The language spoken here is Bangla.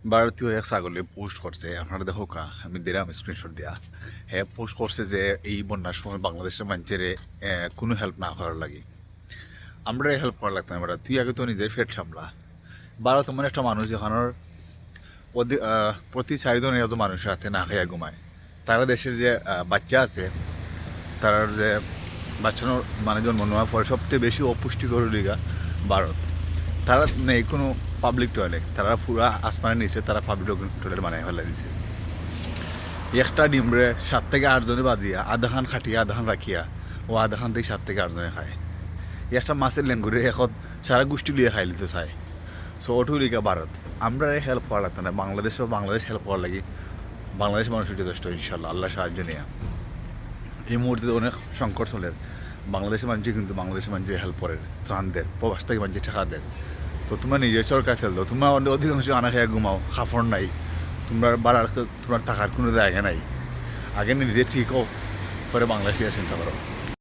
ভারতীয় এক ছাগলে পোস্ট করছে, আপনারা দেখো কা আমি দিলাম স্ক্রিনশট দিয়া। হ্যাঁ, পোস্ট করছে যে এই বন্যার সময় বাংলাদেশের মানুষের কোনো হেল্প না করার লাগে। আমরা হেল্প করা লাগতো না, তুই আগে তো নিজের ফেট সামলা। ভারত এমন একটা মানুষ যেখানোর প্রতি 4 জনের এত মানুষের হাতে না খাইয়া ঘুমায়। তারা দেশের যে বাচ্চা আছে, তার যে বাচ্চানোর মানে জন্ম নেওয়ার পরে সবচেয়ে বেশি অপুষ্টিকর লিগা ভারত। তারা নেই কোনো পাবলিক টয়লেট, তারা পুরা আসমানের নিচে তারা পাবলিক টয়লেট বানাই ফেলে দিছে। একটা ডিমরে 7 থেকে 8 জনে বাজিয়া আধাখান খাটিয়া আধাখান রাখিয়া ও আধাখান থেকে 7 থেকে 8 জনে খায়। একটা মাছের লেঙ্গুরে এখন সারা গোষ্ঠী লিয়ে খাই লিতে চায়। সো ওটু লিখা ভারত। আমরা হেল্প করা লাগতো না, বাংলাদেশ হেল্প করার লাগি বাংলাদেশ মানুষের যথেষ্ট, ইনশাল্লাহ আল্লাহ সাহায্য নিয়ে। এই মুহূর্তে অনেক সংকট চলের, বাংলাদেশের মানুষই কিন্তু বাংলাদেশের মানুষের হেল্প করে, ত্রাণ দেয়, প্রবাস থেকে মানুষের টাকা দেয়। তো তোমরা নিজের সরকার ফেল দাও, তোমরা অধিকাংশ আনা খেয়ে ঘুমাও, খাফড় নাই, তোমরা বাড়ার তোমার থাকার কোনো জায়গা নাই। আগে নিজে ঠিক হোক, পরে বাংলাদেশে চিন্তা করো।